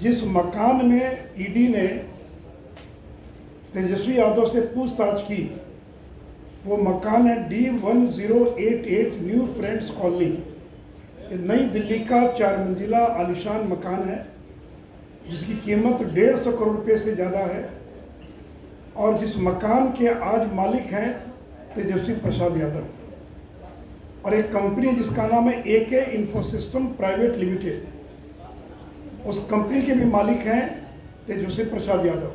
जिस मकान में ईडी ने तेजस्वी यादव से पूछताछ की वो मकान है D1088 न्यू फ्रेंड्स कॉलोनी। ये नई दिल्ली का 4 मंजिला आलीशान मकान है जिसकी कीमत 150 करोड़ रुपए से ज़्यादा है और जिस मकान के आज मालिक हैं तेजस्वी प्रसाद यादव और एक कंपनी जिसका नाम है AK इन्फोसिस्टम प्राइवेट लिमिटेड, उस कंपनी के भी मालिक हैं तेजस्वी प्रसाद यादव।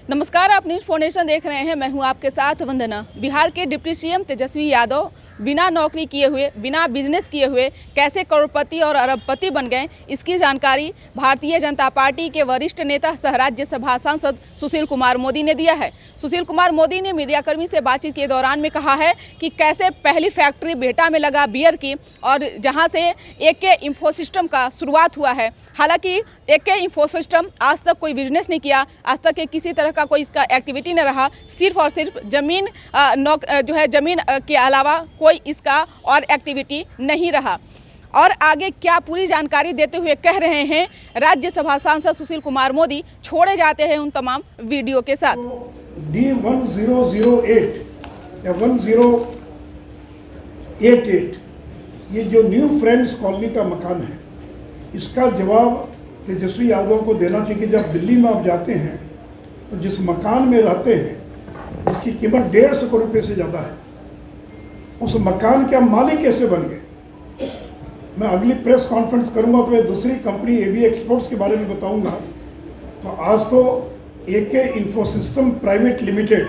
नमस्कार, आप न्यूज़ फाउंडेशन देख रहे हैं। मैं हूं आपके साथ वंदना। बिहार के डिप्टी सीएम तेजस्वी यादव बिना नौकरी किए हुए, बिना बिजनेस किए हुए कैसे करोड़पति और अरबपति बन गए, इसकी जानकारी भारतीय जनता पार्टी के वरिष्ठ नेता सह राज्यसभा सांसद सुशील कुमार मोदी ने दिया है। सुशील कुमार मोदी ने मीडियाकर्मी से बातचीत के दौरान में कहा है कि कैसे पहली फैक्ट्री बिहटा में लगा बियर की और जहां से AK इन्फोसिस्टम का शुरुआत हुआ है। हालांकि AK इन्फोसिस्टम आज तक कोई बिजनेस नहीं किया, आज तक किसी तरह का कोई इसका एक्टिविटी न रहा, सिर्फ और सिर्फ जमीन जमीन के अलावा कोई इसका और एक्टिविटी नहीं रहा। और आगे क्या पूरी जानकारी देते हुए कह रहे हैं राज्यसभा सांसद सुशील कुमार मोदी, छोड़े जाते हैं उन तमाम वीडियो के साथ। D1008 या 1088 ये जो न्यू फ्रेंड्स कॉलोनी का मकान है, इसका जवाब तेजस्वी यादव को देना चाहिए। जब दिल्ली में आप जाते हैं तो जिस मकान में रहते हैं जिसकी कीमत 150 करोड़ रुपये से ज़्यादा है, उस मकान के मालिक कैसे बन गए। मैं अगली प्रेस कॉन्फ्रेंस करूंगा तो मैं दूसरी कंपनी AB एक्सपोर्ट्स के बारे में बताऊंगा। तो आज तो AK इन्फोसिस्टम प्राइवेट लिमिटेड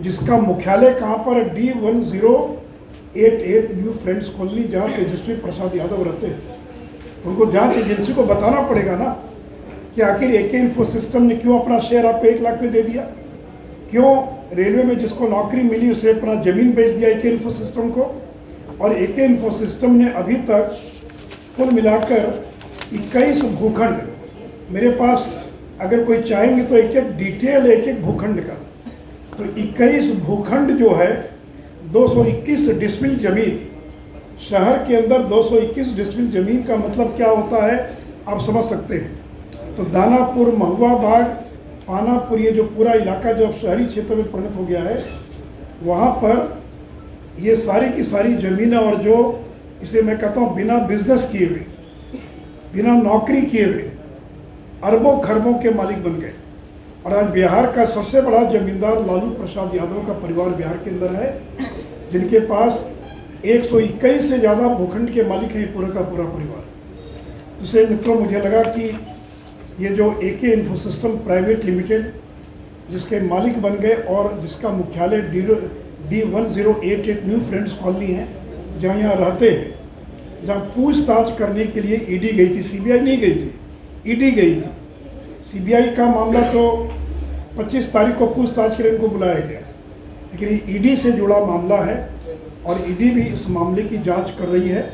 जिसका मुख्यालय कहाँ पर है, D1088 न्यू फ्रेंड्स कॉलोनी, जहाँ तेजस्वी प्रसाद यादव रहते हैं। उनको जांच एजेंसी को बताना पड़ेगा ना कि आखिर AK इन्फोसिस्टम ने क्यों अपना शेयर आपको 1 लाख में दे दिया, क्यों रेलवे में जिसको नौकरी मिली उसे अपना ज़मीन बेच दिया AK इन्फोसिस्टम को। और AK इन्फोसिस्टम ने अभी तक कुल मिलाकर 21 भूखंड, मेरे पास अगर कोई चाहेंगे तो एक डिटेल एक भूखंड का, तो 21 भूखंड जो है 221 डिसमिल जमीन, शहर के अंदर 221 डिसमिल जमीन का मतलब क्या होता है आप समझ सकते हैं। तो दानापुर, महुआ बाग, पानापुर, ये जो पूरा इलाका जो अब शहरी क्षेत्र में परिणत हो गया है, वहाँ पर ये सारी की सारी ज़मीनें और जो, इसलिए मैं कहता हूँ बिना बिजनेस किए हुए, बिना नौकरी किए हुए अरबों खरबों के मालिक बन गए। और आज बिहार का सबसे बड़ा जमींदार लालू प्रसाद यादव का परिवार बिहार के अंदर है, जिनके पास 121 से ज़्यादा भूखंड के मालिक हैं, पूरा का पूरा परिवार। इसलिए मित्रों, मुझे लगा कि ये जो AK इन्फोसिस्टम प्राइवेट लिमिटेड जिसके मालिक बन गए और जिसका मुख्यालय D1088 न्यू फ्रेंड्स कॉलोनी है, जहाँ यहाँ रहते हैं, जहाँ पूछताछ करने के लिए ED गई थी, CBI नहीं गई थी, ED गई थी। CBI का मामला तो 25 तारीख को पूछताछ के लिए उनको बुलाया गया, लेकिन ये ED से जुड़ा मामला है और ED भी इस मामले की जाँच कर रही है।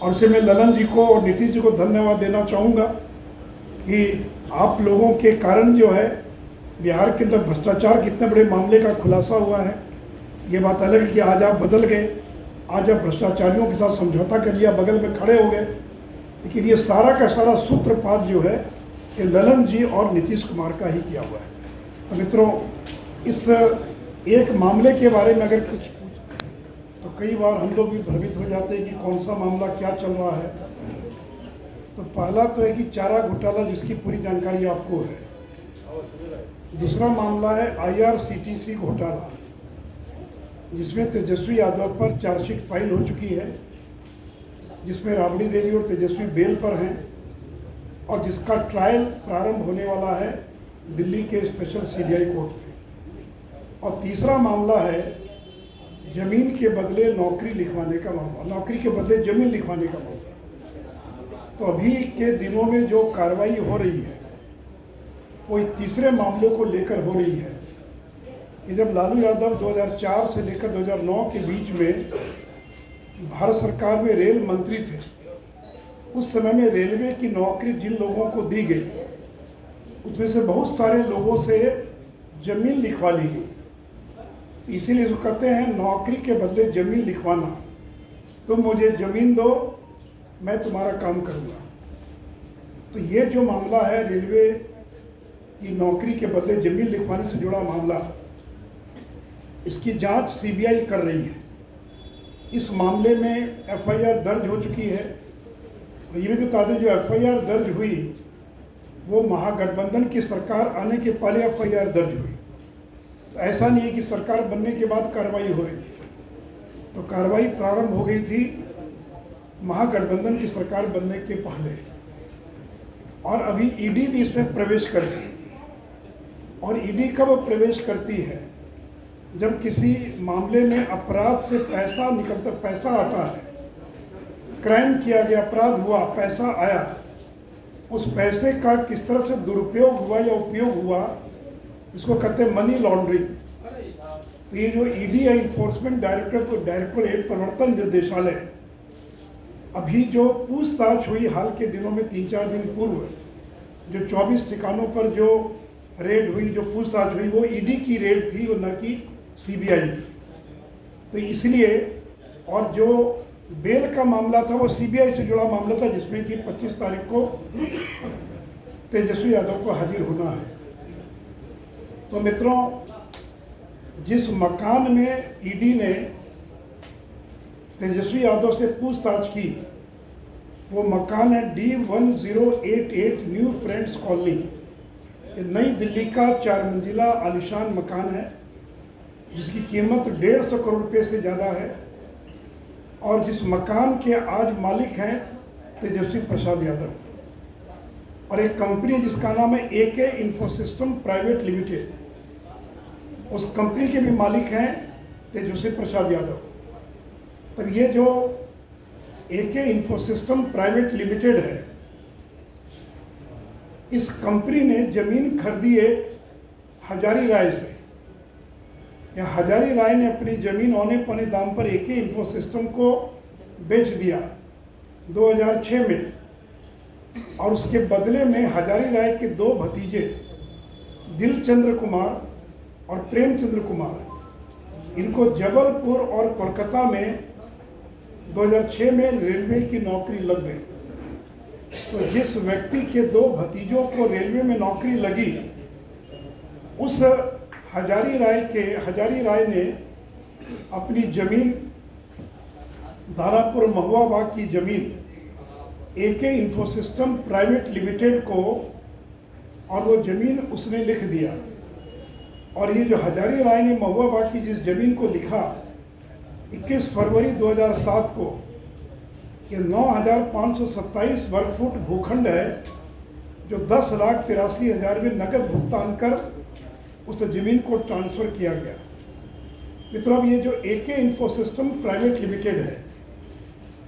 और इससे मैं ललन जी को और नीतीश जी को धन्यवाद देना चाहूँगा कि आप लोगों के कारण जो है बिहार के अंदर भ्रष्टाचार कितने बड़े मामले का खुलासा हुआ है। ये बात अलग है कि आज आप बदल गए, आज आप भ्रष्टाचारियों के साथ समझौता कर लिया, बगल में खड़े हो गए, लेकिन ये सारा का सारा सूत्रपात जो है ये ललन जी और नीतीश कुमार का ही किया हुआ है। तो मित्रों, इस एक मामले के बारे में अगर कुछ तो कई बार हम लोग भी भ्रमित हो जाते हैं कि कौन सा मामला क्या चल रहा है। तो पहला तो है कि चारा घोटाला, जिसकी पूरी जानकारी आपको है। दूसरा मामला है IRCTC घोटाला, जिसमें तेजस्वी यादव पर चार्जशीट फाइल हो चुकी है, जिसमें राबड़ी देवी और तेजस्वी बेल पर हैं और जिसका ट्रायल प्रारंभ होने वाला है दिल्ली के स्पेशल CBI कोर्ट में। और तीसरा मामला है जमीन के बदले नौकरी लिखवाने का मामला, नौकरी के बदले जमीन लिखवाने का मामला। तो अभी के दिनों में जो कार्रवाई हो रही है वो तीसरे मामले को लेकर हो रही है कि जब लालू यादव 2004 से लेकर 2009 के बीच में भारत सरकार में रेल मंत्री थे, उस समय में रेलवे की नौकरी जिन लोगों को दी गई उसमें से बहुत सारे लोगों से जमीन लिखवा ली गई। इसीलिए जो कहते हैं नौकरी के बदले जमीन लिखवाना, तुम मुझे जमीन दो मैं तुम्हारा काम करूँगा। तो ये जो मामला है रेलवे की नौकरी के बदले ज़मीन लिखवाने से जुड़ा मामला, इसकी जांच सीबीआई कर रही है। इस मामले में एफआईआर दर्ज हो चुकी है। और ये भी बता दें, जो एफआईआर दर्ज हुई वो महागठबंधन की सरकार आने के पहले एफआईआर दर्ज हुई। तो ऐसा नहीं है कि सरकार बनने के बाद कार्रवाई हो रही है। तो कार्रवाई प्रारंभ हो गई थी महागठबंधन की सरकार बनने के पहले, और अभी ईडी भी इसमें प्रवेश कर गई। और ईडी कब प्रवेश करती है? जब किसी मामले में अपराध से पैसा निकलता, पैसा आता है, क्राइम किया गया, अपराध हुआ, पैसा आया, उस पैसे का किस तरह से दुरुपयोग हुआ या उपयोग हुआ, इसको कहते हैं मनी लॉन्ड्रिंग। तो ये जो ईडी है, इन्फोर्समेंट डायरेक्टोरेट प्रवर्तन निर्देशालय, अभी जो पूछताछ हुई हाल के दिनों में 3-4 दिन पूर्व, जो 24 ठिकानों पर जो रेड हुई, जो पूछताछ हुई, वो ईडी की रेड थी, वो न कि सीबीआई की। तो इसलिए, और जो बेल का मामला था वो सीबीआई से जुड़ा मामला था, जिसमें कि 25 तारीख को तेजस्वी यादव को हाजिर होना है। तो मित्रों, जिस मकान में ईडी ने तेजस्वी यादव से पूछताछ की, वो मकान है D1088 न्यू फ्रेंड्स कॉलोनी। ये नई दिल्ली का 4 मंजिला आलीशान मकान है, जिसकी कीमत 150 करोड़ रुपये से ज़्यादा है। और जिस मकान के आज मालिक हैं तेजस्वी प्रसाद यादव, और एक कंपनी जिसका नाम है AK इन्फोसिस्टम प्राइवेट लिमिटेड, उस कंपनी के भी मालिक हैं तेजस्वी प्रसाद यादव। तब ये जो AK इन्फोसिस्टम प्राइवेट लिमिटेड है, इस कंपनी ने ज़मीन खरीदी एक हजारी राय से। या हजारी राय ने अपनी ज़मीन औने पौने दाम पर AK इन्फोसिस्टम को बेच दिया 2006 में। और उसके बदले में हजारी राय के 2 भतीजे दिलचंद्र कुमार और प्रेमचंद्र कुमार, इनको जबलपुर और कोलकाता में 2006 में रेलवे की नौकरी लग गई। तो जिस व्यक्ति के 2 भतीजों को रेलवे में नौकरी लगी, उस हजारी राय ने अपनी ज़मीन, दानापुर महुआ बाग की ज़मीन AK इन्फोसिस्टम प्राइवेट लिमिटेड को, और वो ज़मीन उसने लिख दिया। और ये जो हजारी राय ने महुआ बाग की जिस ज़मीन को लिखा 21 फरवरी 2007 को, ये 9,527 वर्ग फुट भूखंड है, जो 10,83,000 में नकद भुगतान कर उस ज़मीन को ट्रांसफ़र किया गया। मतलब ये जो AK इन्फोसिस्टम प्राइवेट लिमिटेड है,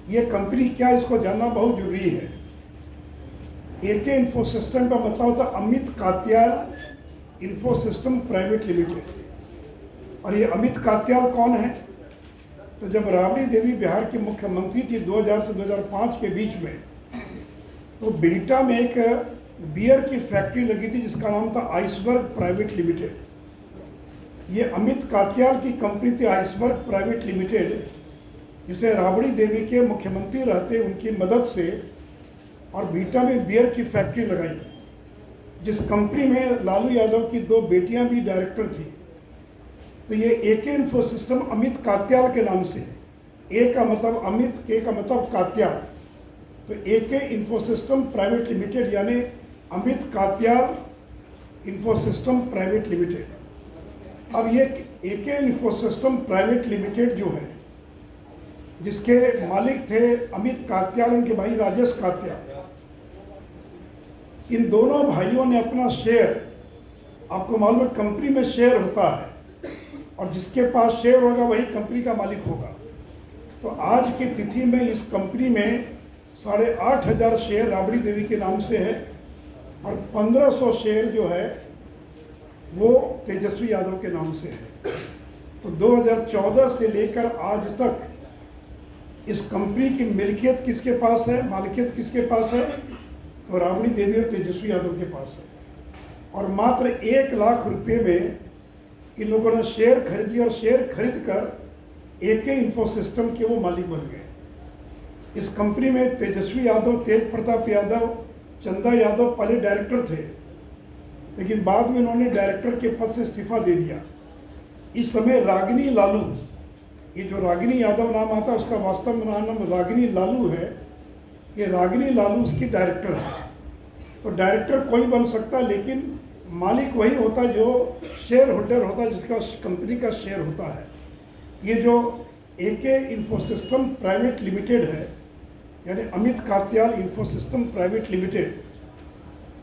ये कंपनी क्या, इसको जानना बहुत जरूरी है। AK इन्फोसिस्टम का मतलब होता है Amit Katyal Infosystem private limited. और ये अमित कात्याल कौन है? तो जब राबड़ी देवी बिहार की मुख्यमंत्री थी 2000 से 2005 के बीच में, तो बिहटा में एक बियर की फैक्ट्री लगी थी जिसका नाम था आइसबर्ग प्राइवेट लिमिटेड। ये अमित कात्याल की कंपनी थी आइसबर्ग प्राइवेट लिमिटेड, जिसे राबड़ी देवी के मुख्यमंत्री रहते उनकी मदद से और बिहटा में बियर की फैक्ट्री लगाई, जिस कंपनी में लालू यादव की 2 बेटियां भी डायरेक्टर थी। तो ये AK इन्फोसिस्टम अमित कात्याल के नाम से है। A का मतलब अमित, K का मतलब कात्याल। तो AK इन्फोसिस्टम प्राइवेट लिमिटेड यानी Amit Katyal Infosystem private limited. अब ये AK इन्फोसिस्टम प्राइवेट लिमिटेड जो है, जिसके मालिक थे अमित कात्याल, उनके भाई राजेश कात्याल, इन दोनों भाइयों ने अपना शेयर, आपको मालूम है कंपनी में शेयर होता है, और जिसके पास शेयर होगा वही कंपनी का मालिक होगा। तो आज की तिथि में इस कंपनी में 8,500 शेयर राबड़ी देवी के नाम से है, और 1,500 शेयर जो है वो तेजस्वी यादव के नाम से है। तो 2014 से लेकर आज तक इस कंपनी की मिल्कियत किसके पास है, मालिकियत किसके पास है? तो राबड़ी देवी और तेजस्वी यादव के पास है। और मात्र 1 लाख रुपए में इन लोगों ने शेयर खरीदी, और शेयर खरीद कर AK इन्फोसिस्टम के वो मालिक बन गए। इस कंपनी में तेजस्वी यादव, तेज प्रताप यादव, चंदा यादव पहले डायरेक्टर थे, लेकिन बाद में उन्होंने डायरेक्टर के पद से इस्तीफा दे दिया। इस समय रागिनी लालू, ये जो रागिनी यादव नाम आता है उसका वास्तव में नाम रागिनी लालू है, ये रागिनी लालू उसकी डायरेक्टर है। तो डायरेक्टर कोई बन सकता, लेकिन मालिक वही होता जो शेयर होल्डर होता है, जिसका कंपनी का शेयर होता है। ये जो एके इन्फोसिस्टम प्राइवेट लिमिटेड है, यानी Amit Katyal Infosystem private limited,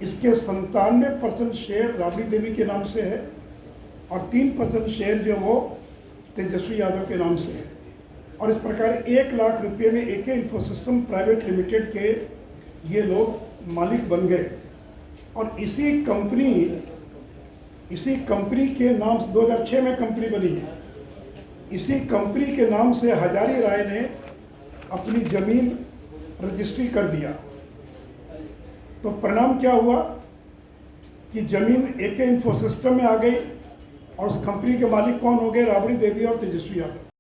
इसके 97% शेयर राबड़ी देवी के नाम से है और 3% शेयर जो वो तेजस्वी यादव के नाम से है। और इस प्रकार 1 लाख रुपये में एके इन्फोसिस्टम प्राइवेट लिमिटेड के ये लोग मालिक बन गए। और इसी कंपनी के नाम से 2006 में कंपनी बनी है। इसी कंपनी के नाम से हजारी राय ने अपनी ज़मीन रजिस्ट्री कर दिया। तो परिणाम क्या हुआ कि ज़मीन एके इन्फोसिस्टम में आ गई और उस कंपनी के मालिक कौन हो गए? राबड़ी देवी और तेजस्वी यादव।